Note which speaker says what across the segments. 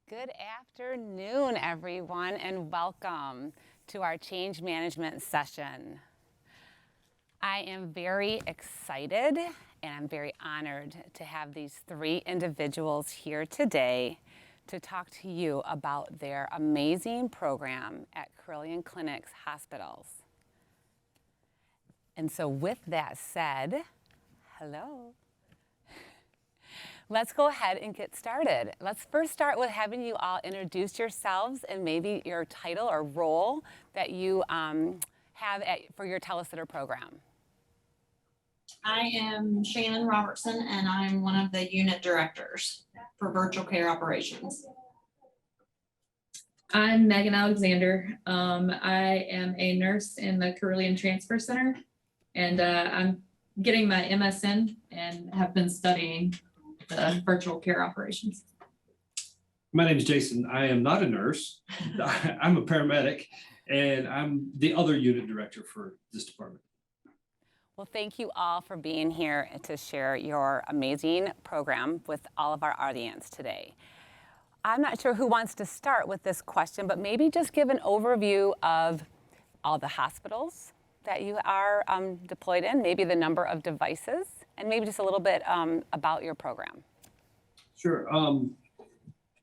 Speaker 1: Good afternoon, everyone, and welcome to our change management session. I am very excited and I'm very honored to have these three individuals here today to talk to you about their amazing program at Carilion Clinics Hospitals. And so with that said, hello. Let's go ahead and get started. Let's first start with having you all introduce yourselves and maybe your title or role that you have for your TeleSitter program.
Speaker 2: I am Shannon Robertson, and I'm one of the unit directors for virtual care operations.
Speaker 3: I'm Megan Alexander. I am a nurse in the Carilion Transfer Center, and I'm getting my MSN and have been studying the virtual care operations.
Speaker 4: My name is Jason. I am not a nurse. I'm a paramedic, and I'm the other unit director for this department.
Speaker 1: Well, thank you all for being here to share your amazing program with all of our audience today. I'm not sure who wants to start with this question, but maybe just give an overview of all the hospitals that you are deployed in, maybe the number of devices, and maybe just a little bit about your program.
Speaker 4: Sure.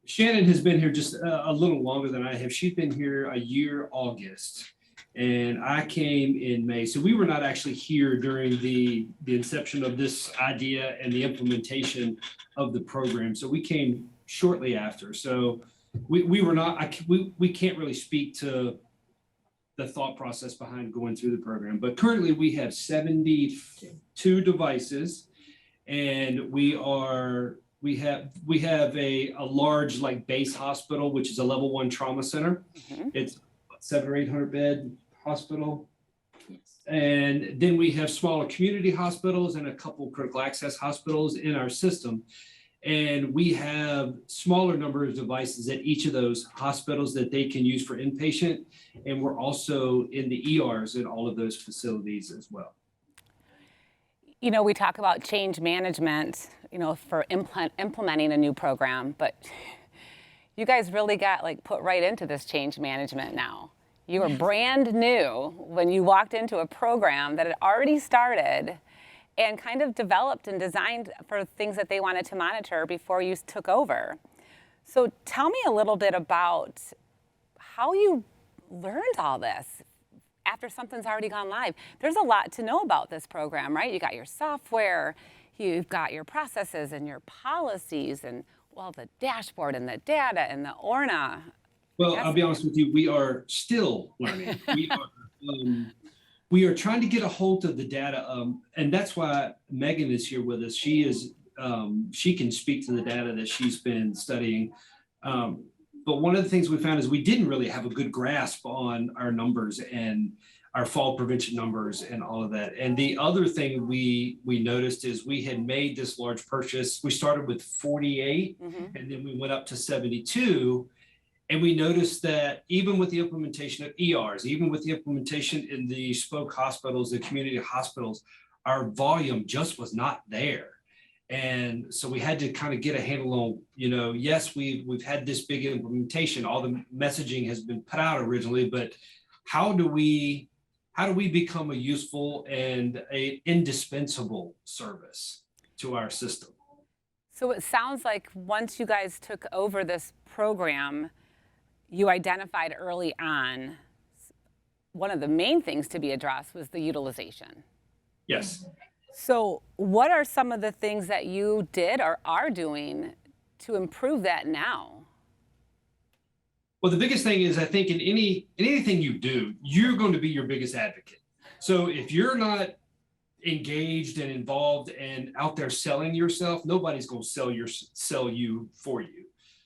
Speaker 4: Shannon has been here just a little longer than I have. She's been here a year, August, and I came in May. So we were not actually here during the inception of this idea and the implementation of the program. So we came shortly after. So we were not, we can't really speak to the thought process behind going through the program, but currently we have 72 devices, and we have a large like base hospital, which is a level 1 trauma center. Mm-hmm. It's 700 or 800 bed hospital. Yes. And then we have smaller community hospitals and a couple critical access hospitals in our system. And we have smaller number of devices at each of those hospitals that they can use for inpatient. And we're also in the ERs in all of those facilities as well.
Speaker 1: You know, we talk about change management, you know, for implementing a new program, but you guys really got like put right into this change management now. You were brand new when you walked into a program that had already started and kind of developed and designed for things that they wanted to monitor before you took over. So tell me a little bit about how you learned all this after something's already gone live. There's a lot to know about this program, right? You got your software, you've got your processes and your policies and, well, the dashboard and the data and the ORNA.
Speaker 4: Well, I'll be honest with you, we are still learning. We are trying to get a hold of the data, and that's why Megan is here with us. She can speak to the data that she's been studying. But one of the things we found is we didn't really have a good grasp on our numbers and our fall prevention numbers and all of that. And the other thing we noticed is we had made this large purchase. We started with 48, mm-hmm. and then we went up to 72. And we noticed that even with the implementation of ERs, even with the implementation in the spoke hospitals, the community hospitals, our volume just was not there. And so we had to kind of get a handle on, you know, yes, we've had this big implementation, all the messaging has been put out originally, but how do we become a useful and a indispensable service to our system?
Speaker 1: So it sounds like once you guys took over this program, you identified early on one of the main things to be addressed was the utilization.
Speaker 4: Yes.
Speaker 1: So what are some of the things that you did or are doing to improve that now?
Speaker 4: Well, the biggest thing is I think in anything you do, you're going to be your biggest advocate. So if you're not engaged and involved and out there selling yourself, nobody's going to sell you for you.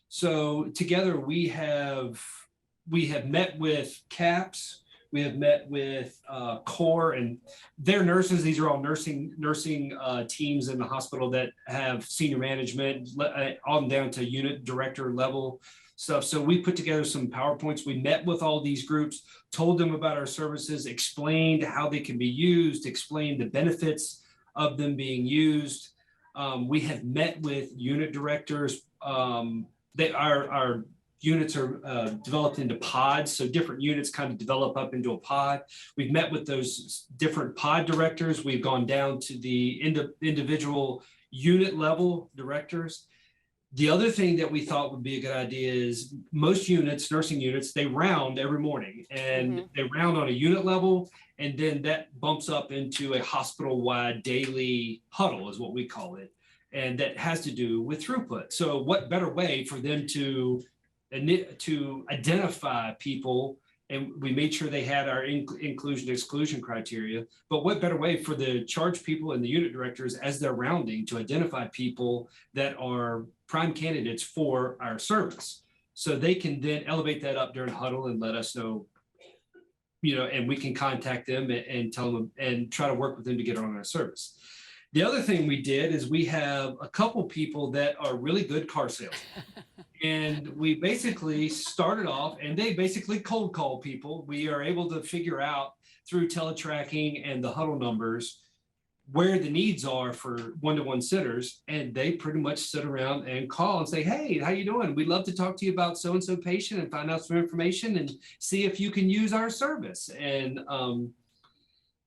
Speaker 4: So together we have met with CAPS, we have met with CORE and their nurses. These are all nursing teams in the hospital that have senior management on down to unit director level stuff. So we put together some PowerPoints. We met with all these groups, told them about our services, explained how they can be used, explained the benefits of them being used. We have met with unit directors our units are developed into pods, so different units kind of develop up into a pod. We've met with those different pod directors. We've gone down to the individual unit level directors. The other thing that we thought would be a good idea is most units, nursing units, they round every morning, and they round on a unit level, and then that bumps up into a hospital-wide daily huddle is what we call it. And that has to do with throughput. So what better way for them to identify people, and we made sure they had our inclusion exclusion criteria, but what better way for the charge people and the unit directors as they're rounding to identify people that are prime candidates for our service, so they can then elevate that up during huddle and let us know, and we can contact them and tell them and try to work with them to get on our service. The other thing we did is we have a couple people that are really good car salesmen. And we basically started off, and they basically cold call people. We are able to figure out through teletracking and the huddle numbers where the needs are for one-to-one sitters, and they pretty much sit around and call and say, hey, how you doing? We'd love to talk to you about so-and-so patient and find out some information and see if you can use our service. And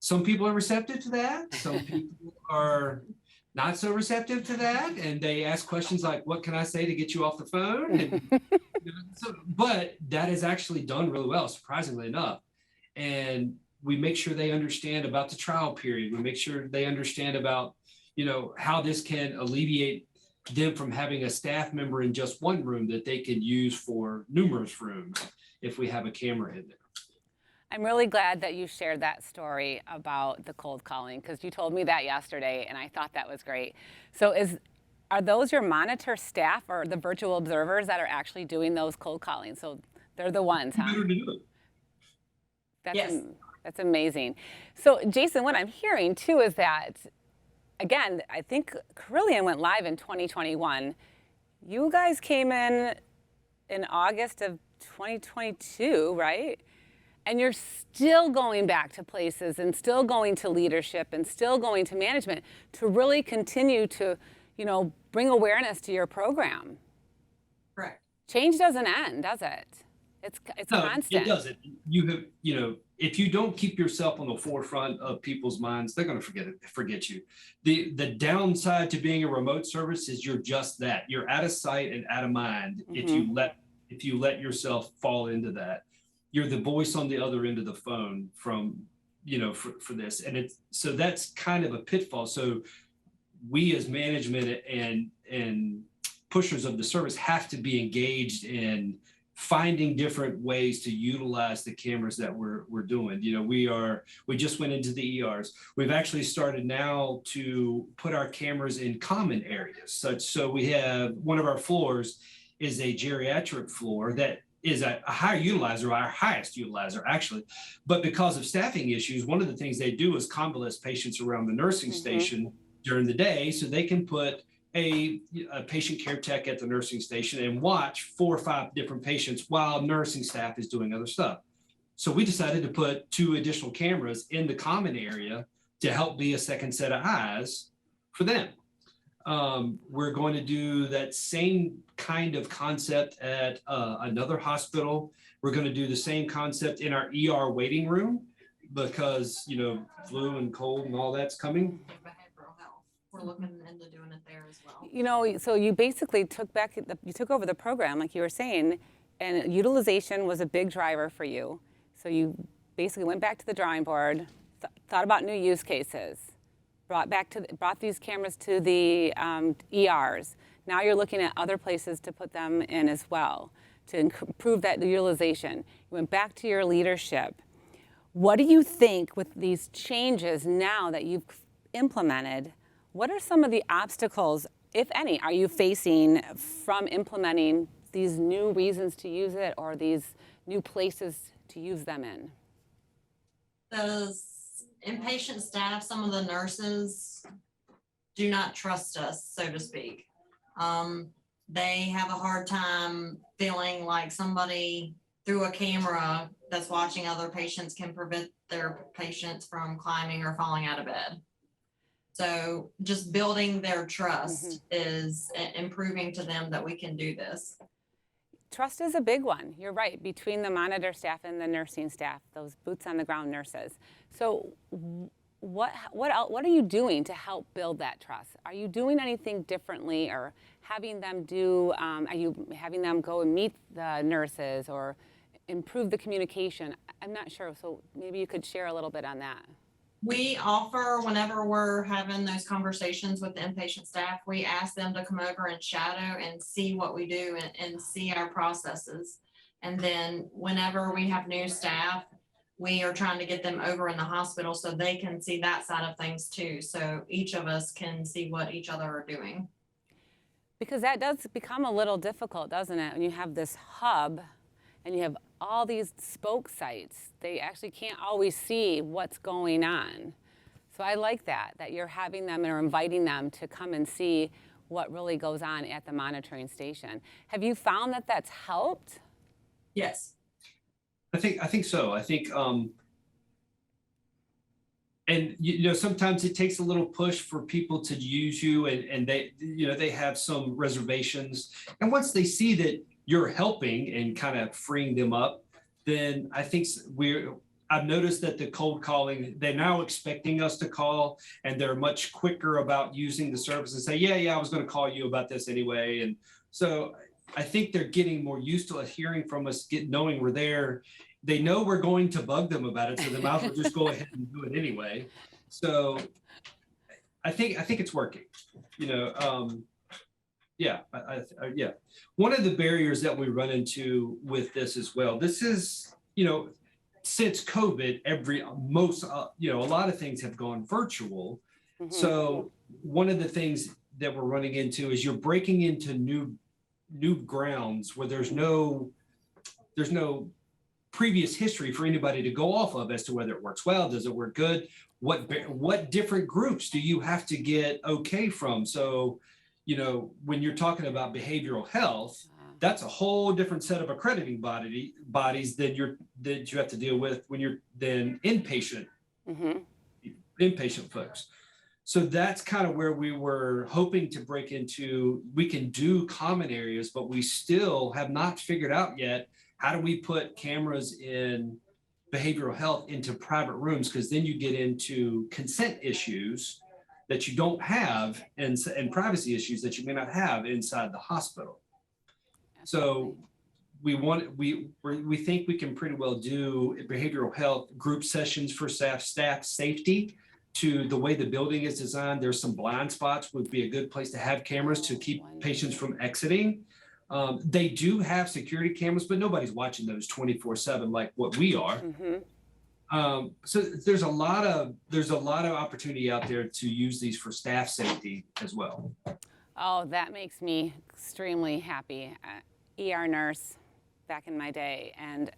Speaker 4: some people are receptive to that. Some people are not so receptive to that, and they ask questions like, what can I say to get you off the phone? And, but that is actually done really well, surprisingly enough. And we make sure they understand about the trial period. We make sure they understand about, how this can alleviate them from having a staff member in just one room that they can use for numerous rooms if we have a camera in there.
Speaker 1: I'm really glad that you shared that story about the cold calling, because you told me that yesterday, and I thought that was great. So are those your monitor staff or the virtual observers that are actually doing those cold calling? So they're the ones, huh?
Speaker 2: Yes.
Speaker 1: That's amazing. So Jason, what I'm hearing too is that, again, I think Carilion went live in 2021. You guys came in August of 2022, right? And you're still going back to places and still going to leadership and still going to management to really continue to, bring awareness to your program.
Speaker 2: Correct.
Speaker 1: Change doesn't end, does it? It's
Speaker 4: No,
Speaker 1: constant.
Speaker 4: it doesn't. You have, if you don't keep yourself on the forefront of people's minds, they're going to forget you. The downside to being a remote service is you're just that. You're out of sight and out of mind if you let yourself fall into that. You're the voice on the other end of the phone from, for this. And so that's kind of a pitfall. So we as management and pushers of the service have to be engaged in finding different ways to utilize the cameras that we're doing. We just went into the ERs. We've actually started now to put our cameras in common areas. So we have one of our floors is a geriatric floor that is a high utilizer, our highest utilizer actually. But because of staffing issues, one of the things they do is convalesce patients around the nursing station during the day, so they can put a patient care tech at the nursing station and watch 4 or 5 different patients while nursing staff is doing other stuff. So we decided to put 2 additional cameras in the common area to help be a second set of eyes for them. We're going to do that same kind of concept at another hospital. We're going to do the same concept in our ER waiting room because, flu and cold and all that's coming.
Speaker 2: Behavioral health. We're looking into doing it there as well.
Speaker 1: So you basically you took over the program, like you were saying, and utilization was a big driver for you. So you basically went back to the drawing board, thought about new use cases, brought these cameras to the ERs. Now you're looking at other places to put them in as well to improve that utilization. You went back to your leadership. What do you think with these changes now that you've implemented? What are some of the obstacles, if any, are you facing from implementing these new reasons to use it or these new places to use them in?
Speaker 2: Those inpatient staff, some of the nurses do not trust us, so to speak. They have a hard time feeling like somebody through a camera that's watching other patients can prevent their patients from climbing or falling out of bed. So just building their trust is improving to them that we can do this.
Speaker 1: trust is a big one. You're right, between the monitor staff and the nursing staff, those boots on the ground nurses. So what are you doing to help build that trust? Are you doing anything differently, or having them do, are you having them go and meet the nurses or improve the communication? I'm not sure, so maybe you could share a little bit on that.
Speaker 2: We offer, whenever we're having those conversations with the inpatient staff, we ask them to come over and shadow and see what we do and see our processes. And then whenever we have new staff, we are trying to get them over in the hospital so they can see that side of things too. So each of us can see what each other are doing.
Speaker 1: Because that does become a little difficult, doesn't it? When you have this hub and you have all these spoke sites, they actually can't always see what's going on. So I like that you're having them or inviting them to come and see what really goes on at the monitoring station. Have you found that that's helped?
Speaker 2: Yes.
Speaker 4: I think so. I think, and you know, sometimes it takes a little push for people to use you, and they, you know, they have some reservations. And once they see that you're helping and kind of freeing them up, then I think I've noticed that the cold calling, they're now expecting us to call, and they're much quicker about using the service and say, yeah, I was going to call you about this anyway. And so I think they're getting more used to hearing from us, knowing we're there. They know we're going to bug them about it, so they might as well just go ahead and do it anyway. So I think it's working. You know, yeah. One of the barriers that we run into with this as well. This is, you know, since COVID, a lot of things have gone virtual. Mm-hmm. So one of the things that we're running into is you're breaking into new grounds where there's no previous history for anybody to go off of as to whether it works well, does it work good, what different groups do you have to get okay from. So, you know, when you're talking about behavioral health, that's a whole different set of accrediting bodies that you have to deal with when you're then inpatient folks. So that's kind of where we were hoping to break into. We can do common areas, but we still have not figured out yet, how do we put cameras in behavioral health into private rooms? Because then you get into consent issues that you don't have, and privacy issues that you may not have inside the hospital. So we think we can pretty well do behavioral health group sessions for staff safety. To the way the building is designed, there's some blind spots would be a good place to have cameras to keep patients from exiting. They do have security cameras, but nobody's watching those 24/7 like what we are. Mm-hmm. So there's a lot of opportunity out there to use these for staff safety as well.
Speaker 1: Oh, that makes me extremely happy. ER nurse back in my day, and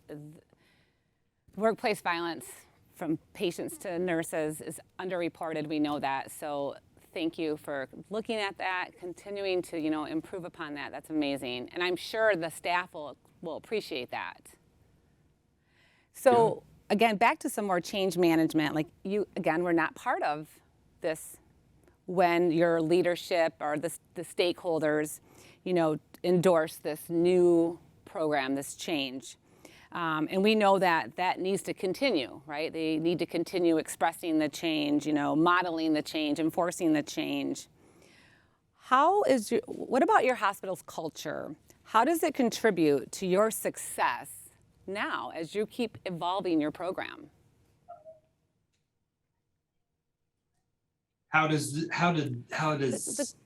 Speaker 1: workplace violence from patients to nurses is underreported. We know that. So thank you for looking at that, continuing to, you know, improve upon that. That's amazing. And I'm sure the staff will appreciate that. So again, back to some more change management. Like we're not part of this when your leadership or the stakeholders, you know, endorse this new program, this change. And we know that needs to continue, right? They need to continue expressing the change, you know, modeling the change, enforcing the change. What about your hospital's culture? How does it contribute to your success now as you keep evolving your program?
Speaker 4: How does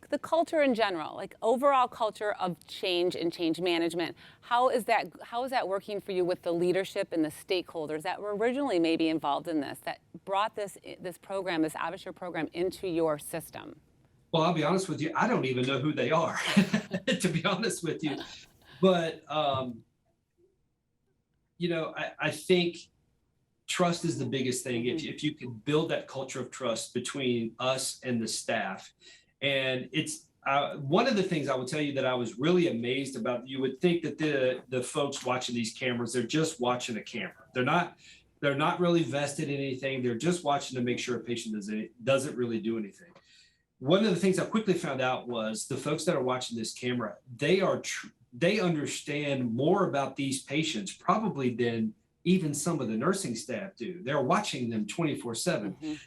Speaker 1: the culture in general, like overall culture of change and change management, how is that working for you with the leadership and the stakeholders that were originally maybe involved in this, that brought this program, this AvaSure program, into your system?
Speaker 4: Well, I'll be honest with you, I don't even know who they are, to be honest with you. But you know, I think trust is the biggest thing. Mm-hmm. If you can build that culture of trust between us and the staff. And it's one of the things I would tell you that I was really amazed about. You would think that the folks watching these cameras, they're just watching a camera. They're not really vested in anything. They're just watching to make sure a patient doesn't really do anything. One of the things I quickly found out was the folks that are watching this camera, they are they understand more about these patients probably than even some of the nursing staff do. They're watching them 24/7.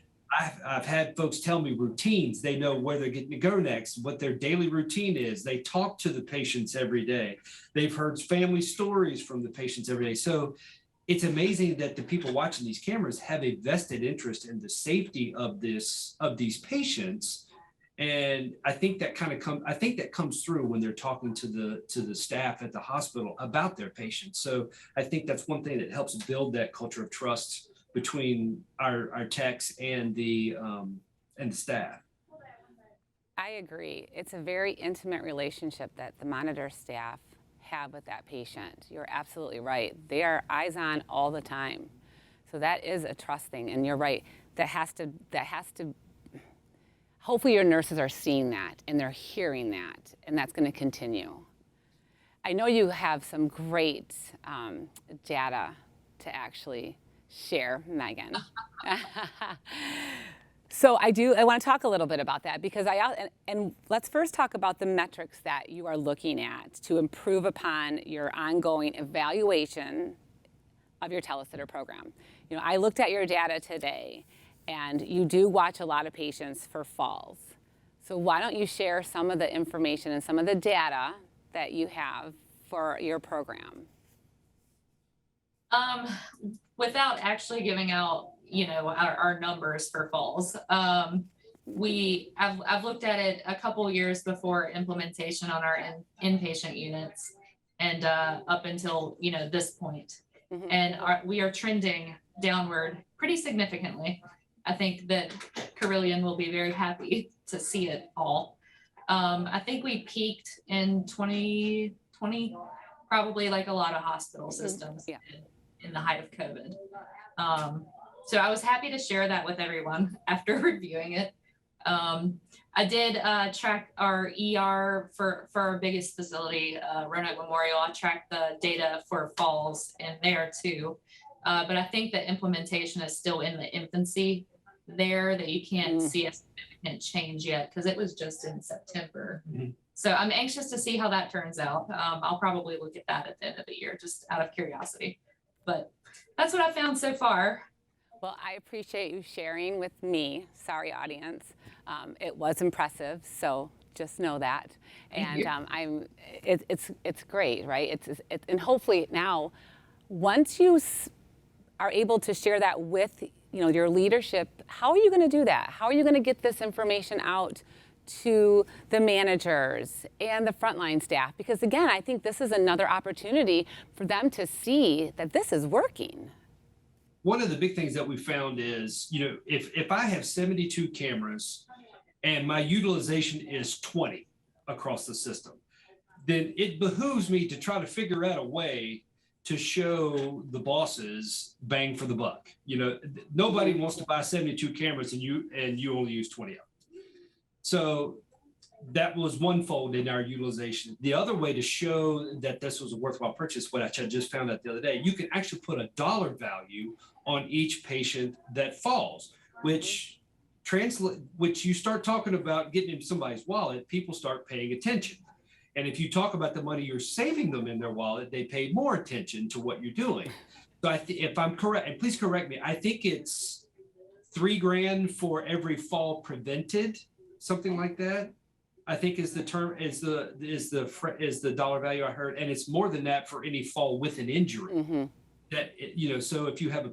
Speaker 4: I've had folks tell me routines. They know where they're getting to go next, what their daily routine is. They talk to the patients every day. They've heard family stories from the patients every day. So it's amazing that the people watching these cameras have a vested interest in the safety of these patients. And I think that comes through when they're talking to the staff at the hospital about their patients. So I think that's one thing that helps build that culture of trust between our techs and the staff.
Speaker 1: I agree. It's a very intimate relationship that the monitor staff have with that patient. You're absolutely right. They are eyes on all the time. So that is a trust thing, and you're right. That has to hopefully your nurses are seeing that and they're hearing that, and that's going to continue. I know you have some great data to actually share, Megan. So I want to talk a little bit about that, because and let's first talk about the metrics that you are looking at to improve upon your ongoing evaluation of your TeleSitter program. You know, I looked at your data today, and you do watch a lot of patients for falls. So why don't you share some of the information and some of the data that you have for your program?
Speaker 3: Without actually giving out, you know, our numbers for falls, I've looked at it a couple years before implementation on our inpatient units, and up until, you know, this point. And we are trending downward pretty significantly. I think that Carilion will be very happy to see it all. I think we peaked in 2020, probably like a lot of hospital systems in the height of COVID. So I was happy to share that with everyone after reviewing it. I did track our ER for our biggest facility, Roanoke Memorial. I tracked the data for falls in there too. But I think the implementation is still in the infancy there, that you can't see a significant change yet, because it was just in September. So I'm anxious to see how that turns out. I'll probably look at that at the end of the year, just out of curiosity. But that's what I found so far.
Speaker 1: Well, I appreciate you sharing with me. Sorry, audience. It was impressive, so just know that. And it's great, right? And hopefully now, once you are able to share that with, you know, your leadership, how are you going to do that? How are you going to get this information out to the managers and the frontline staff? Because again, I think this is another opportunity for them to see that this is working.
Speaker 4: One of the big things that we found is, you know, if I have 72 cameras and my utilization is 20 across the system, then it behooves me to try to figure out a way to show the bosses bang for the buck. You know, nobody wants to buy 72 cameras and you only use 20 of them. So that was one fold in our utilization. The other way to show that this was a worthwhile purchase, which I just found out the other day, you can actually put a dollar value on each patient that falls, which you start talking about getting into somebody's wallet, people start paying attention. And if you talk about the money you're saving them in their wallet, they pay more attention to what you're doing. So if I'm correct, and please correct me, I think it's $3,000 for every fall prevented, something like that. I think is the term, is the dollar value I heard, and it's more than that for any fall with an injury. That, you know, so if you have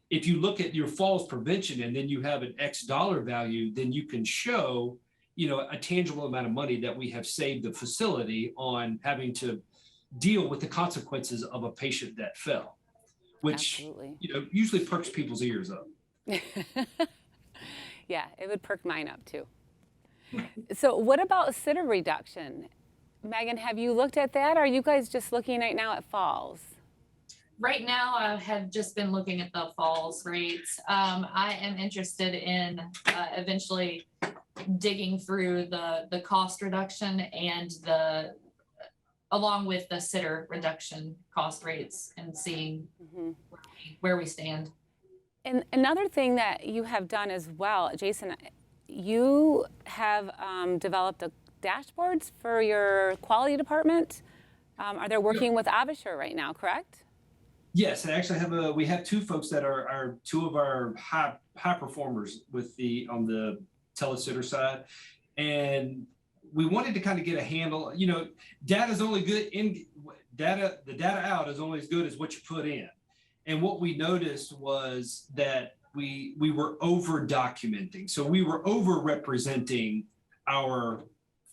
Speaker 4: if you look at your falls prevention and then you have an X dollar value, then you can show, you know, a tangible amount of money that we have saved the facility on having to deal with the consequences of a patient that fell, which you know usually perks people's ears up.
Speaker 1: Yeah, it would perk mine up too. So what about sitter reduction? Megan, have you looked at that? Or are you guys just looking right now at falls?
Speaker 3: Right now, I have just been looking at the falls rates. I am interested in eventually digging through the cost reduction and along with the sitter reduction cost rates and seeing where we stand.
Speaker 1: And another thing that you have done as well, Jason, you have developed dashboards for your quality department. Are they working with AvaSure right now, correct?
Speaker 4: Yes, I actually we have two folks that are two of our high performers on the TeleSitter side. And we wanted to kind of get a handle, data's only good the data out is only as good as what you put in. And what we noticed was that we were over documenting. So we were over representing our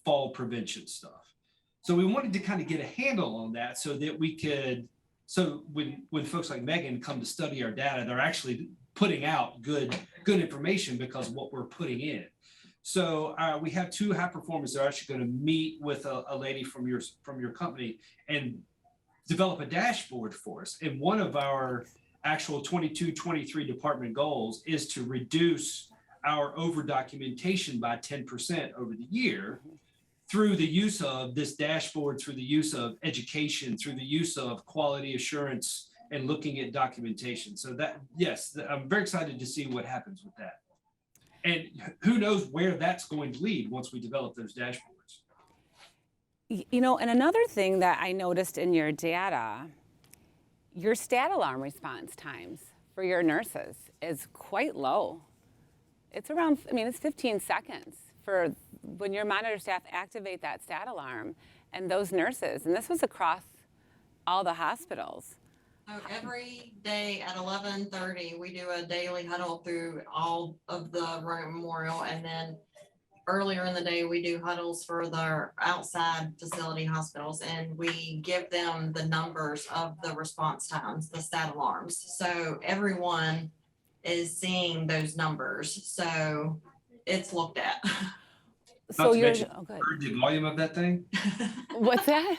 Speaker 4: fall prevention stuff. So we wanted to kind of get a handle on that so that we could, so when folks like Megan come to study our data, they're actually putting out good information because of what we're putting in. So we have two high performers that are actually going to meet with a lady from your company and develop a dashboard for us. And one of our actual 22-23 department goals is to reduce our over documentation by 10% over the year through the use of this dashboard, through the use of education, through the use of quality assurance and looking at documentation. So that, yes, I'm very excited to see what happens with that. And who knows where that's going to lead once we develop those dashboards.
Speaker 1: And another thing that I noticed in your data, your stat alarm response times for your nurses is quite low. It's around, it's 15 seconds for when your monitor staff activate that stat alarm and those nurses, and this was across all the hospitals.
Speaker 2: So every day at 11:30, we do a daily huddle through all of the memorial, and then earlier in the day, we do huddles for the outside facility hospitals, and we give them the numbers of the response times, the stat alarms. So everyone is seeing those numbers. So it's looked at.
Speaker 1: So you're
Speaker 4: good. Heard the volume of that thing?
Speaker 1: What's that?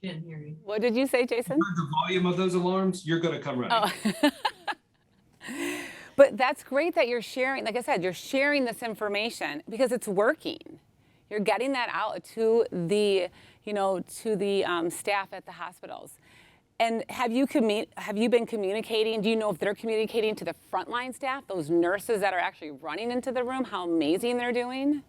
Speaker 2: She didn't hear you.
Speaker 1: What did you say, Jason?
Speaker 4: Heard the volume of those alarms, you're going to come running.
Speaker 1: Oh. But that's great that you're sharing, like I said, you're sharing this information because it's working. You're getting that out to the, staff at the hospitals. And have you been communicating? Do you know if they're communicating to the frontline staff, those nurses that are actually running into the room, how amazing they're doing?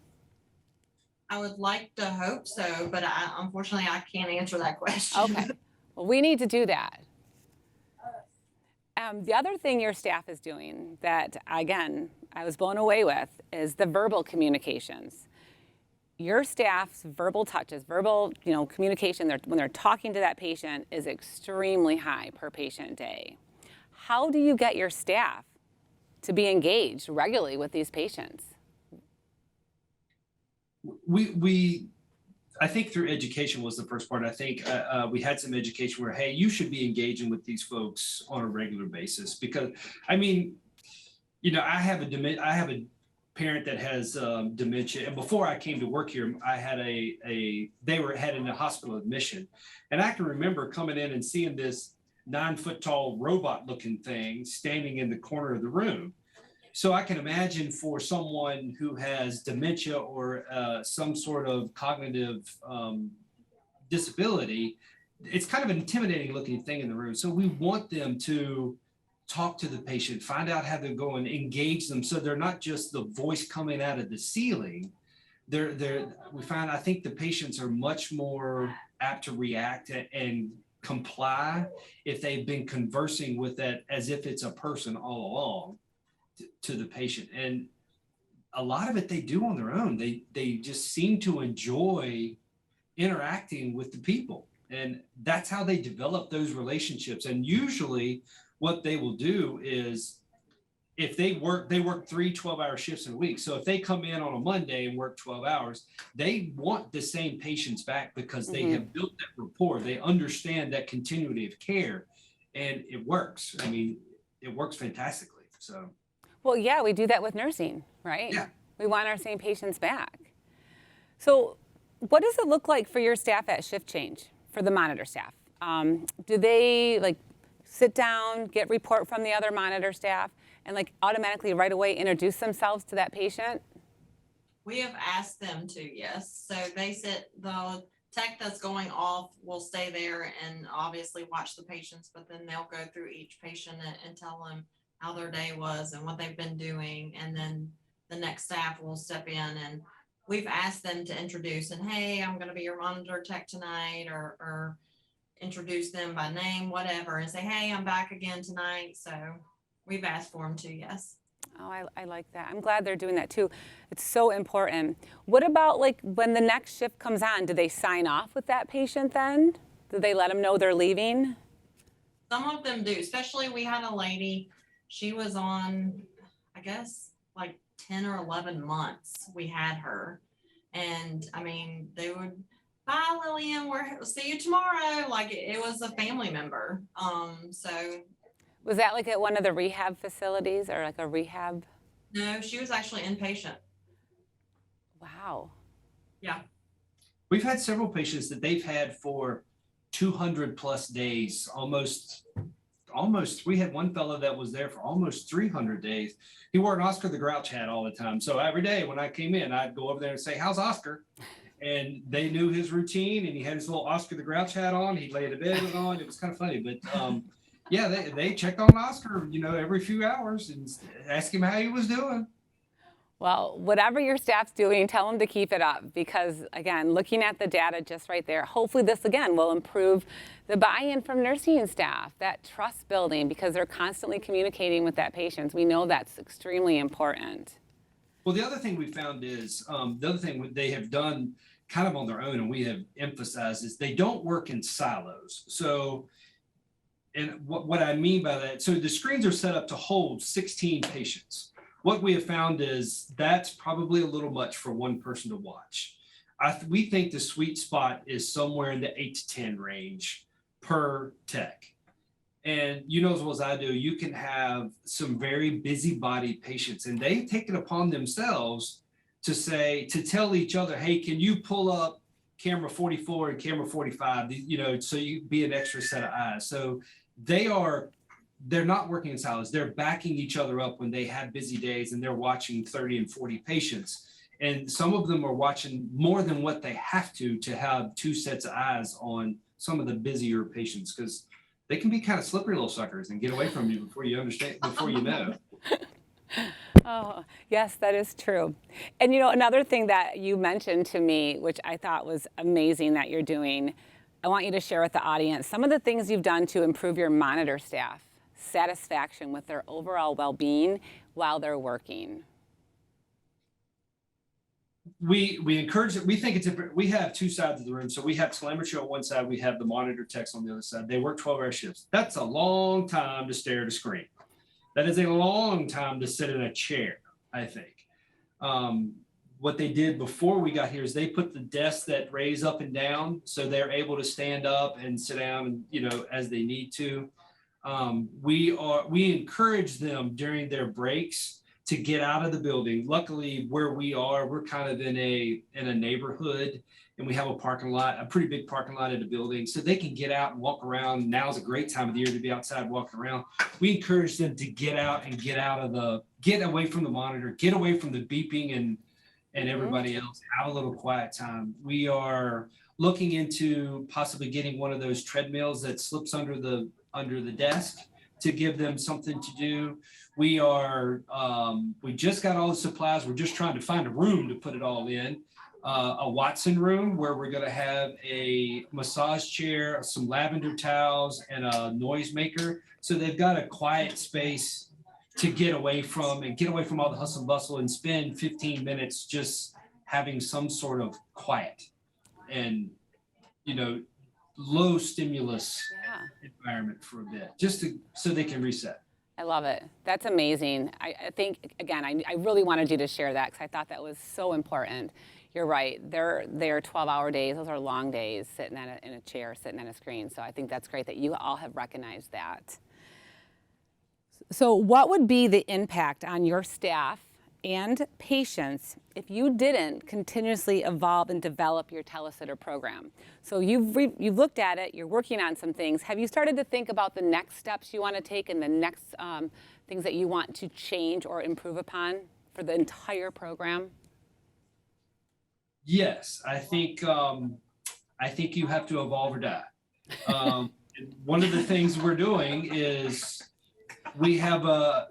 Speaker 2: I would like to hope so, but unfortunately, I can't answer that question.
Speaker 1: Okay. Well, we need to do that. The other thing your staff is doing that, again, I was blown away with is the verbal communications. Your staff's verbal touches, verbal, communication, when they're talking to that patient is extremely high per patient day. How do you get your staff to be engaged regularly with these patients?
Speaker 4: I think through education was the first part. I think we had some education where, hey, you should be engaging with these folks on a regular basis because, I have a parent that has dementia, and before I came to work here, I had they had in a hospital admission, and I can remember coming in and seeing this 9-foot tall robot looking thing standing in the corner of the room. So I can imagine for someone who has dementia or some sort of cognitive disability, it's kind of an intimidating looking thing in the room. So we want them to talk to the patient, find out how they're going, engage them. So they're not just the voice coming out of the ceiling. I think the patients are much more apt to react and comply if they've been conversing with that as if it's a person all along. To the patient, and a lot of it they do on their own. They just seem to enjoy interacting with the people, and that's how they develop those relationships. And usually what they will do is if they work 3 12-hour shifts in a week. So if they come in on a Monday and work 12 hours, they want the same patients back because they have built that rapport. They understand that continuity of care, and it works. It works fantastically. So.
Speaker 1: Well, yeah, we do that with nursing, right?
Speaker 4: Yeah.
Speaker 1: We want our same patients back. So what does it look like for your staff at shift change, for the monitor staff? Do they sit down, get report from the other monitor staff, and automatically right away introduce themselves to that patient?
Speaker 2: We have asked them to, yes. So they sit, the tech that's going off will stay there and obviously watch the patients, but then they'll go through each patient and tell them how their day was and what they've been doing. And then the next staff will step in and we've asked them to introduce and, hey, I'm going to be your monitor tech tonight, or introduce them by name, whatever, and say, hey, I'm back again tonight. So we've asked for them to, yes.
Speaker 1: Oh, I like that. I'm glad they're doing that too. It's so important. What about like when the next shift comes on, do they sign off with that patient then? Do they let them know they're leaving?
Speaker 2: Some of them do, especially we had a lady, she was on, I guess, like 10 or 11 months we had her. And I mean, they would, bye Lillian, we'll see you tomorrow. Like it was a family member. So
Speaker 1: Was that like at one of the rehab facilities or like a rehab?
Speaker 2: no, she was actually inpatient.
Speaker 1: Wow.
Speaker 2: Yeah.
Speaker 4: We've had several patients that they've had for 200 plus days, almost, we had one fellow that was there for almost 300 days. He wore an Oscar the Grouch hat all the time. So every day when I came in, I'd go over there and say, how's Oscar? And they knew his routine, and he had his little Oscar the Grouch hat on. He laid a bed on. It was kind of funny, but yeah, they checked on Oscar, every few hours and asked him how he was doing.
Speaker 1: Well, whatever your staff's doing, tell them to keep it up because, again, looking at the data just right there, hopefully this, again, will improve the buy-in from nursing staff, that trust building, because they're constantly communicating with that patient. We know that's extremely important.
Speaker 4: Well, the other thing we found is, the other thing they have done kind of on their own, and we have emphasized, is they don't work in silos. So, and what I mean by that, so the screens are set up to hold 16 patients. What we have found is that's probably a little much for one person to watch. We think the sweet spot is somewhere in the 8 to 10 range per tech. And you know as well as I do, you can have some very busybody patients, and they take it upon themselves to tell each other, hey, can you pull up camera 44 and camera 45, so you be an extra set of eyes. So they're not working in silos. They're backing each other up when they have busy days and they're watching 30 and 40 patients. And some of them are watching more than what they have to have two sets of eyes on some of the busier patients, because they can be kind of slippery little suckers and get away from you before you know.
Speaker 1: Oh, yes, that is true. And another thing that you mentioned to me, which I thought was amazing that you're doing, I want you to share with the audience some of the things you've done to improve your monitor staff satisfaction with their overall well-being while they're working.
Speaker 4: We encourage it. We think it's different. We have two sides of the room. So we have telemetry on one side, we have the monitor techs on the other side. They work 12-hour shifts. That's a long time to stare at a screen. That is a long time to sit in a chair, I think. What they did before we got here is they put the desks that raise up and down, so they're able to stand up and sit down, and as they need to. We encourage them during their breaks to get out of the building. Luckily, where we are, we're kind of in a neighborhood, and we have a parking lot, a pretty big parking lot in the building, so they can get out and walk around. Now's a great time of the year to be outside walking around. We encourage them to get out and get away from the monitor, get away from the beeping and everybody else, have a little quiet time. We are looking into possibly getting one of those treadmills that slips under the desk to give them something to do. We just got all the supplies. We're just trying to find a room to put it all in. A Watson room where we're going to have a massage chair, some lavender towels, and a noisemaker. So they've got a quiet space to get away from all the hustle and bustle and spend 15 minutes just having some sort of quiet and, low stimulus environment for a bit, so they can reset.
Speaker 1: I love it. That's amazing. I think, again, I really wanted you to share that because I thought that was so important. You're right. They're 12-hour days. Those are long days sitting in a chair, sitting on a screen. So I think that's great that you all have recognized that. So what would be the impact on your staff and patients if you didn't continuously evolve and develop your TeleSitter program? So you've looked at it, you're working on some things. Have you started to think about the next steps you want to take and the next things that you want to change or improve upon for the entire program?
Speaker 4: Yes, I think you have to evolve or die. One of the things we're doing is we have a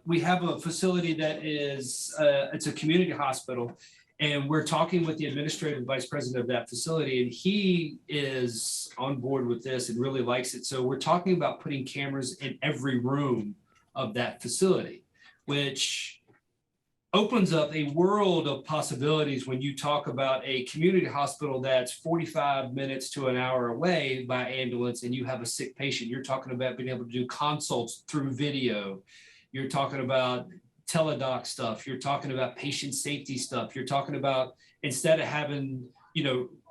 Speaker 4: facility that is it's a community hospital, And we're talking with the administrative vice president of that facility, and he is on board with this and really likes it. So we're talking about putting cameras in every room of that facility, which opens up a world of possibilities when you talk about a community hospital that's 45 minutes to an hour away by ambulance and you have a sick patient. You're talking about being able to do consults through video. You're talking about teledoc stuff. You're talking about patient safety stuff. You're talking about, instead of having,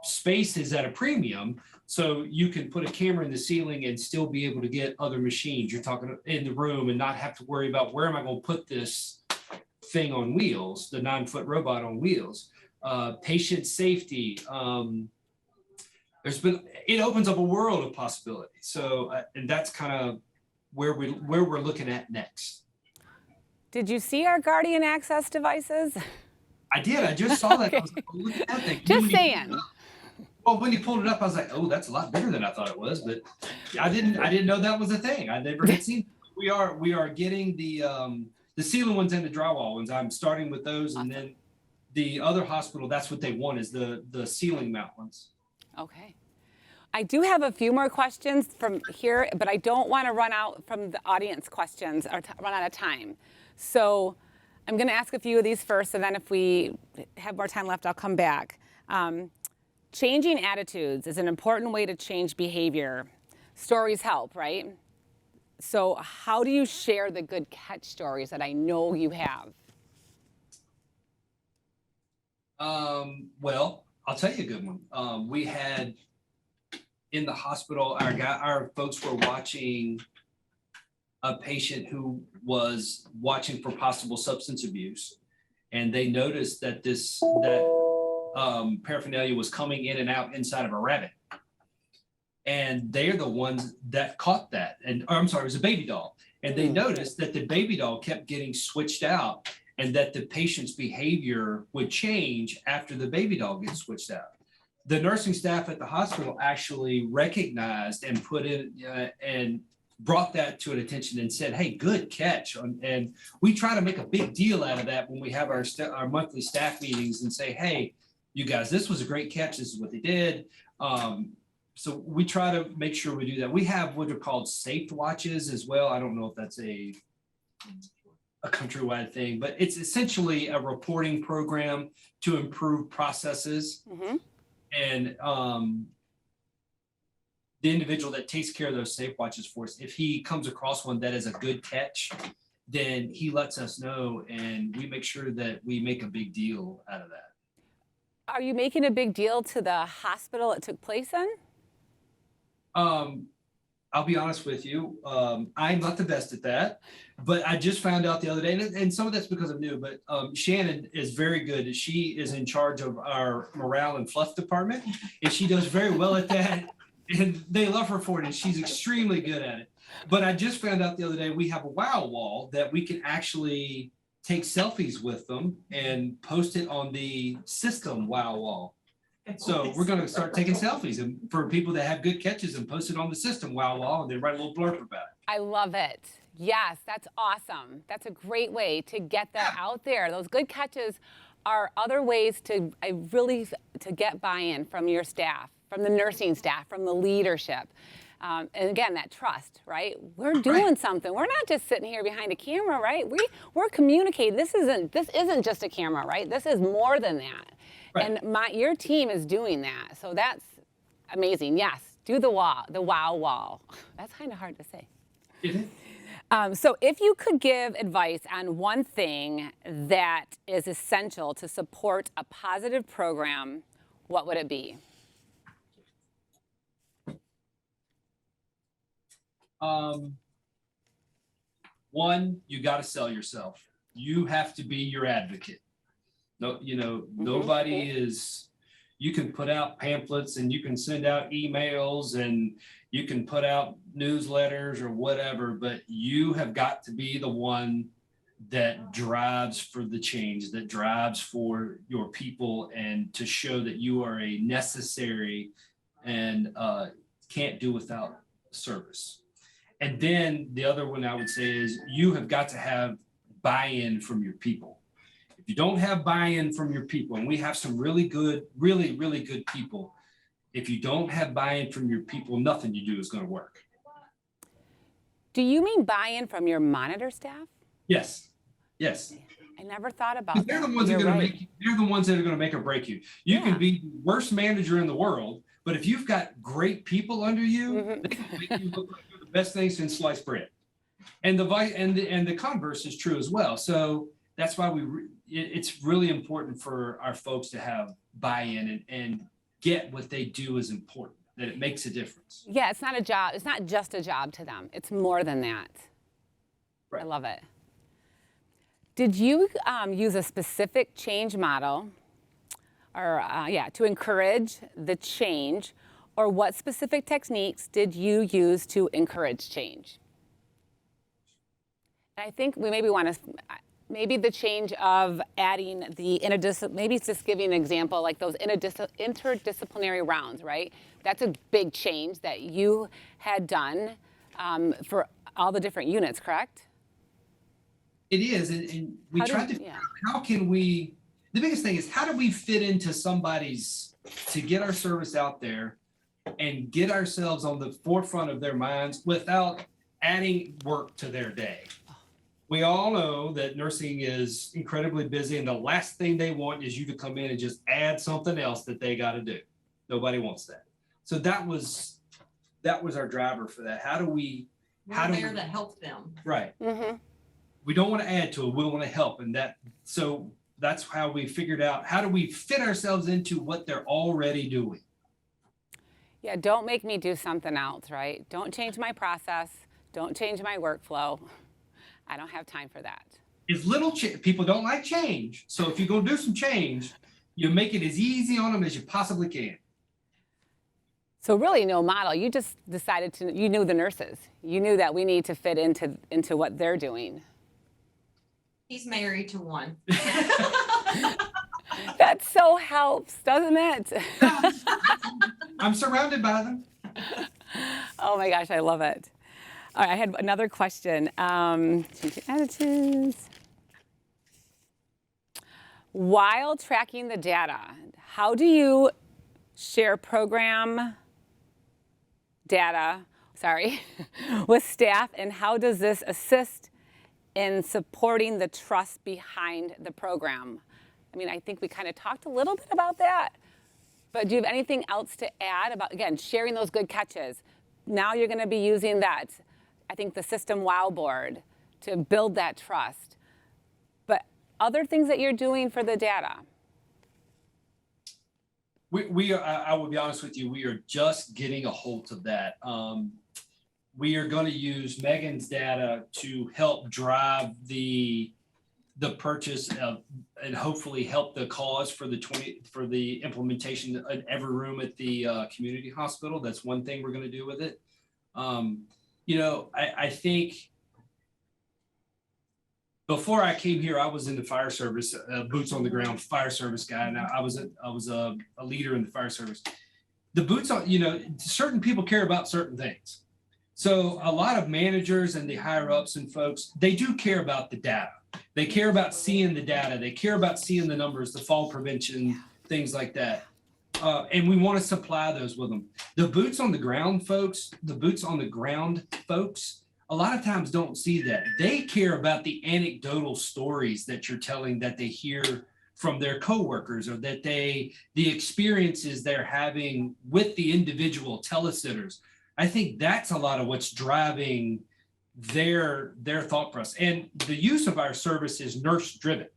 Speaker 4: space is at a premium, so you can put a camera in the ceiling and still be able to get other machines. You're talking in the room and not have to worry about where am I going to put this thing on wheels, the 9-foot robot on wheels. Patient safety. It opens up a world of possibility. So, and that's kind of where we're looking at next.
Speaker 1: Did you see our Guardian Access devices?
Speaker 4: I did. I just saw that.
Speaker 1: Okay.
Speaker 4: I was like, oh, look at that thing.
Speaker 1: Just saying.
Speaker 4: Well, when you pulled it up, I was like, oh, that's a lot bigger than I thought it was. But I didn't know that was a thing. I never had seen. We are getting the ceiling ones and the drywall ones. I'm starting with those, and then the other hospital, that's what they want, is the ceiling mount ones.
Speaker 1: Okay. I do have a few more questions from here, but I don't want to run out from the audience questions or run out of time. So I'm going to ask a few of these first, and then if we have more time left, I'll come back. Changing attitudes is an important way to change behavior. Stories help, right? So how do you share the good catch stories that I know you have?
Speaker 4: Well, I'll tell you a good one. We had in the hospital, our folks were watching a patient who was watching for possible substance abuse, and they noticed that paraphernalia was coming in and out inside of a rabbit. And they're the ones that caught that. And I'm sorry, it was a baby doll. And they noticed that the baby doll kept getting switched out and that the patient's behavior would change after the baby doll gets switched out. The nursing staff at the hospital actually recognized and put in and brought that to an attention and said, hey, good catch. And we try to make a big deal out of that when we have our monthly staff meetings and say, hey, you guys, this was a great catch. This is what they did. So we try to make sure we do that. We have what are called safe watches as well. I don't know if that's a countrywide thing, but it's essentially a reporting program to improve processes. Mm-hmm. And the individual that takes care of those safe watches for us, if he comes across one that is a good catch, then he lets us know and we make sure that we make a big deal out of that.
Speaker 1: Are you making a big deal to the hospital it took place in?
Speaker 4: I'll be honest with you. I'm not the best at that, but I just found out the other day, and some of that's because I'm new, but Shannon is very good. She is in charge of our morale and fluff department, and she does very well at that, and they love her for it, and she's extremely good at it. But I just found out the other day we have a wow wall that we can actually take selfies with them and post it on the system wow wall. So we're going to start taking selfies and for people that have good catches and post it on the system wow wall and then write a little blurb about it.
Speaker 1: I love it. Yes, that's awesome. That's a great way to get that out there. Those good catches are other ways to get buy-in from your staff, from the nursing staff, from the leadership. And again, that trust, right? We're doing something. We're not just sitting here behind a camera, right? We're communicating. This isn't just a camera, right? This is more than that. Right. And your team is doing that. So that's amazing. Yes, do the wow wall. That's kind of hard to say.
Speaker 4: Mm-hmm.
Speaker 1: So if you could give advice on one thing that is essential to support a positive program, what would it be?
Speaker 4: One, you got to sell yourself. You have to be your advocate. No, nobody is, you can put out pamphlets and you can send out emails and you can put out newsletters or whatever, but you have got to be the one that drives for the change, that drives for your people and to show that you are a necessary and can't do without service. And then the other one I would say is you have got to have buy-in from your people. If you don't have buy-in from your people, and we have some really good, really, really good people, if you don't have buy-in from your people, nothing you do is going to work.
Speaker 1: Do you mean buy-in from your monitor staff?
Speaker 4: Yes, yes.
Speaker 1: I never thought about that.
Speaker 4: They're the ones that are
Speaker 1: You're
Speaker 4: going
Speaker 1: right.
Speaker 4: to make. They're the ones that are going to make or break you. You
Speaker 1: Yeah.
Speaker 4: can be the worst manager in the world, but if you've got great people under you,
Speaker 1: Mhm.
Speaker 4: they can make you look like you're the best thing since sliced bread. And the converse is true as well. So that's why it's really important for our folks to have buy-in and get what they do is important. That it makes a difference.
Speaker 1: Yeah, it's not a job. It's not just a job to them. It's more than that.
Speaker 4: Right.
Speaker 1: I love it. Did you use a specific change model or to encourage the change, or what specific techniques did you use to encourage change? And I think we maybe want to, maybe the change of adding the maybe it's just giving an example like those interdisciplinary rounds, right? That's a big change that you had done for all the different units, correct?
Speaker 4: It is, and we tried to.
Speaker 1: Yeah.
Speaker 4: How can we? The biggest thing is how do we fit into somebody's to get our service out there and get ourselves on the forefront of their minds without adding work to their day. We all know that nursing is incredibly busy, and the last thing they want is you to come in and just add something else that they got to do. Nobody wants that. So that was our driver for that. How do we?
Speaker 2: We're there to help them.
Speaker 4: Right.
Speaker 1: Mm-hmm.
Speaker 4: We don't want to add to it. We want to help, and so that's how we figured out how do we fit ourselves into what they're already doing.
Speaker 1: Yeah, don't make me do something else, right? Don't change my process. Don't change my workflow. I don't have time for that.
Speaker 4: If people don't like change, so if you're going to do some change, you make it as easy on them as you possibly can.
Speaker 1: So really no model. You just decided you knew the nurses. You knew that we need to fit into what they're doing.
Speaker 2: He's married to one.
Speaker 1: That so helps, doesn't it?
Speaker 4: I'm surrounded by them.
Speaker 1: Oh my gosh, I love it. All right, I had another question. Changing attitudes. While tracking the data, how do you share program data, with staff, and how does this assist in supporting the trust behind the program? I mean, I think we kind of talked a little bit about that, but do you have anything else to add about, again, sharing those good catches? Now you're going to be using that, I think, the system wow board to build that trust. But other things that you're doing for the data?
Speaker 4: We are, I will be honest with you, we are just getting a hold of that. We are going to use Megan's data to help drive the purchase of, and hopefully help the cause for the implementation of every room at the community hospital. That's one thing we're going to do with it. I think before I came here, I was in the fire service, boots on the ground fire service guy. And I was a leader in the fire service. The boots on, certain people care about certain things. So a lot of managers and the higher ups and folks, they do care about the data. They care about seeing the data. They care about seeing the numbers, the fall prevention, things like that. And we want to supply those with them. The boots on the ground folks, a lot of times don't see that. They care about the anecdotal stories that you're telling that they hear from their coworkers, or that the experiences they're having with the individual telesitters. I think that's a lot of what's driving their thought process. And the use of our service is nurse driven.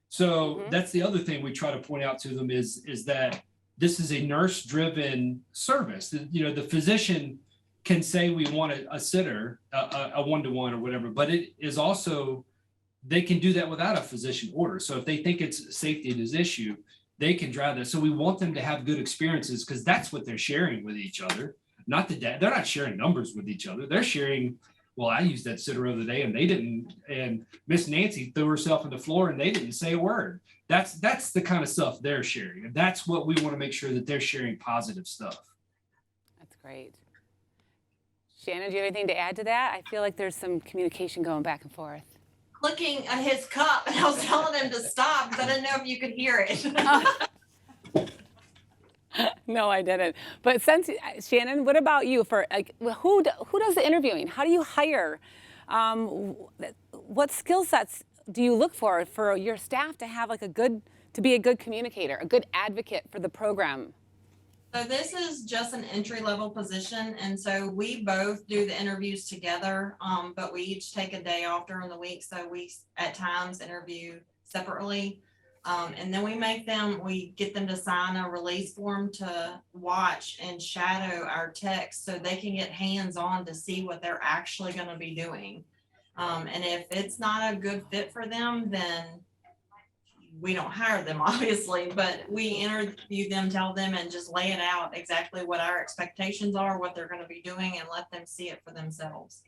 Speaker 4: So that's the other thing we try to point out to them is that this is a nurse driven service. The physician can say we want a sitter, a one-to-one or whatever, but it is also, they can do that without a physician order. So if they think it's safety is an issue, they can drive that. So we want them to have good experiences because that's what they're sharing with each other. Not they're not sharing numbers with each other. They're sharing, well, I used that sitter of the day and they didn't, and Miss Nancy threw herself on the floor and they didn't say a word. That's the kind of stuff they're sharing. And that's what we want to make sure that they're sharing positive stuff.
Speaker 1: That's great. Shannon, do you have anything to add to that? I feel like there's some communication going back and forth.
Speaker 2: clicking his cup, and I was telling him to stop because I didn't know if you could hear it.
Speaker 1: No, I didn't. But since Shannon, what about you? For like, who does the interviewing? How do you hire? What skill sets do you look for your staff to have like to be a good communicator, a good advocate for the program?
Speaker 2: So this is just an entry-level position, and so we both do the interviews together, but we each take a day off during the week, so we at times interview separately. And then we get them to sign a release form to watch and shadow our techs so they can get hands-on to see what they're actually going to be doing. And if it's not a good fit for them, then we don't hire them, obviously, but we interview them, tell them, and just lay it out exactly what our expectations are, what they're going to be doing, and let them see it for themselves.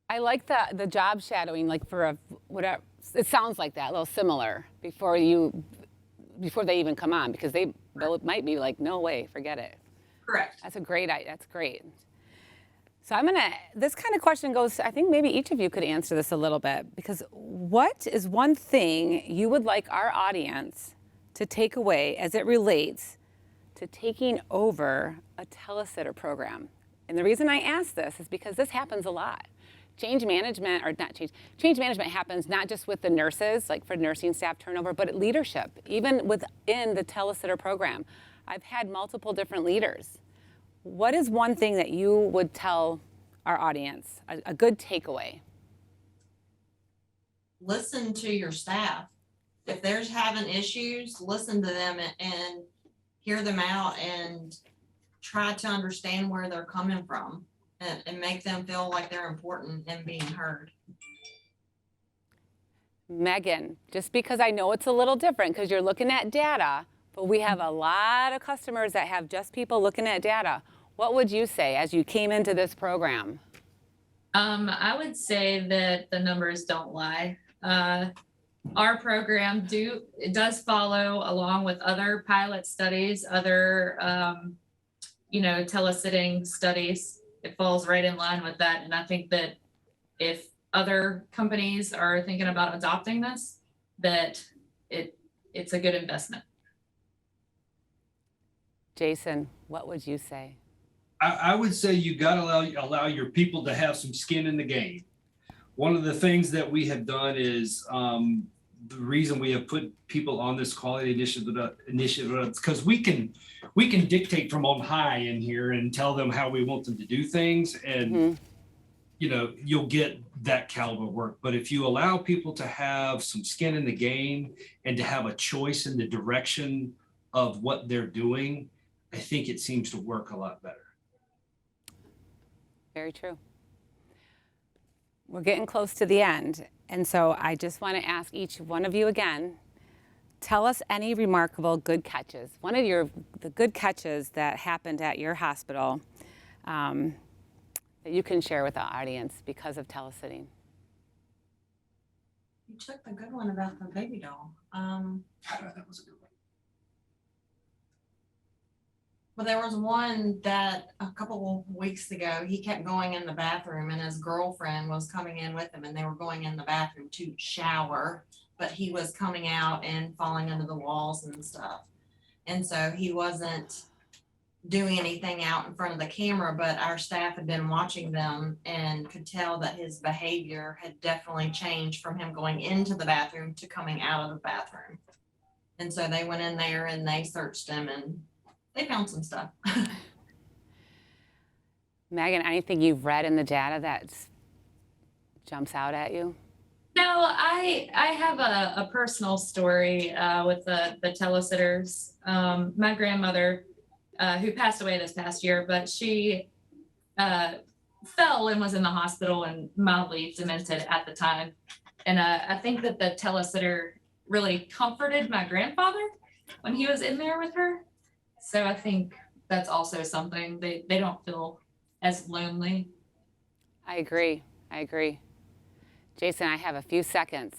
Speaker 1: I like the job shadowing, like for whatever, it sounds like that, a little similar before they even come on, because they might be like, no way, forget it.
Speaker 2: Correct.
Speaker 1: That's great. So this kind of question goes, I think maybe each of you could answer this a little bit, because what is one thing you would like our audience to take away as it relates to taking over a telesitter program? And the reason I ask this is because this happens a lot. Change management happens not just with the nurses, like for nursing staff turnover, but at leadership, even within the telesitter program. I've had multiple different leaders. What is one thing that you would tell our audience, a good takeaway?
Speaker 2: Listen to your staff. If they're having issues, listen to them and hear them out and try to understand where they're coming from and make them feel like they're important and being heard.
Speaker 1: Megan, just because I know it's a little different because you're looking at data, but we have a lot of customers that have just people looking at data. What would you say as you came into this program?
Speaker 3: I would say that the numbers don't lie. Our program does follow along with other pilot studies, other telesitting studies. It falls right in line with that. And I think that if other companies are thinking about adopting this, that it's a good investment.
Speaker 1: Jason, what would you say?
Speaker 4: I would say you got to allow your people to have some skin in the game. One of the things that we have done is the reason we have put people on this quality initiative is because we can dictate from on high in here and tell them how we want them to do things, and you'll get that caliber work. But if you allow people to have some skin in the game and to have a choice in the direction of what they're doing, I think it seems to work a lot better.
Speaker 1: Very true. We're getting close to the end, and so I just want to ask each one of you again, tell us any remarkable good catches. One of the good catches that happened at your hospital that you can share with the audience because of telesitting.
Speaker 2: You took the good one about the baby doll.
Speaker 4: That was a good one.
Speaker 2: Well, there was one that a couple of weeks ago, he kept going in the bathroom and his girlfriend was coming in with him and they were going in the bathroom to shower, but he was coming out and falling into the walls and stuff. And so he wasn't doing anything out in front of the camera, but our staff had been watching them and could tell that his behavior had definitely changed from him going into the bathroom to coming out of the bathroom. And so they went in there and they searched him and they found some stuff.
Speaker 1: Megan, anything you've read in the data that jumps out at you?
Speaker 3: No, I have a personal story with the telesitters. My grandmother, who passed away this past year, but she fell and was in the hospital and mildly demented at the time. And I think that the telesitter really comforted my grandfather when he was in there with her. So I think that's also something they don't feel as lonely.
Speaker 1: I agree. Jason, I have a few seconds.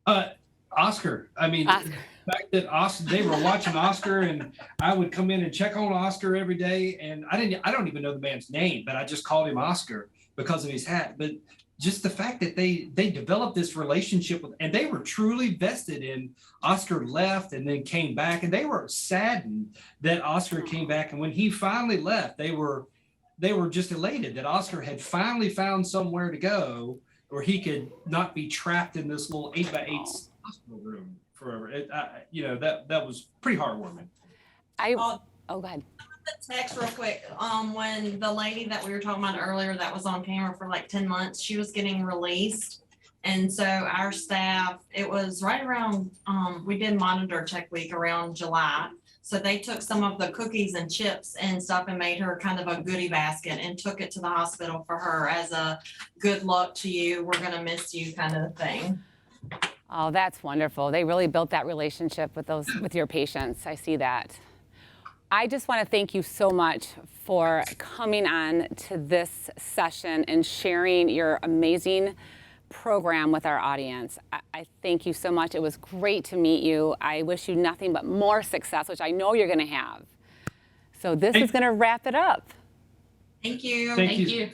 Speaker 4: Oscar. I mean,
Speaker 1: Oscar.
Speaker 4: The fact that they were watching Oscar and I would come in and check on Oscar every day. And I don't even know the man's name, but I just called him Oscar because of his hat. But just the fact that they developed this relationship with, and they were truly vested in. Oscar left and then came back, and they were saddened that Oscar came back. And when he finally left, they were just elated that Oscar had finally found somewhere to go where he could not be trapped in this little 8x8 hospital room forever. That was pretty heartwarming.
Speaker 1: Oh, go ahead.
Speaker 2: Text real quick. When the lady that we were talking about earlier that was on camera for like 10 months, she was getting released. And so our staff, it was right around, we did monitor check week around July. So they took some of the cookies and chips and stuff and made her kind of a goodie basket and took it to the hospital for her as a good luck to you, we're gonna miss you kind of thing.
Speaker 1: Oh, that's wonderful. They really built that relationship with your patients. I see that. I just want to thank you so much for coming on to this session and sharing your amazing program with our audience. I thank you so much. It was great to meet you. I wish you nothing but more success, which I know you're going to have. So this is going to wrap it up.
Speaker 2: Thank you.
Speaker 4: Thank
Speaker 3: Thank
Speaker 4: you.
Speaker 3: you.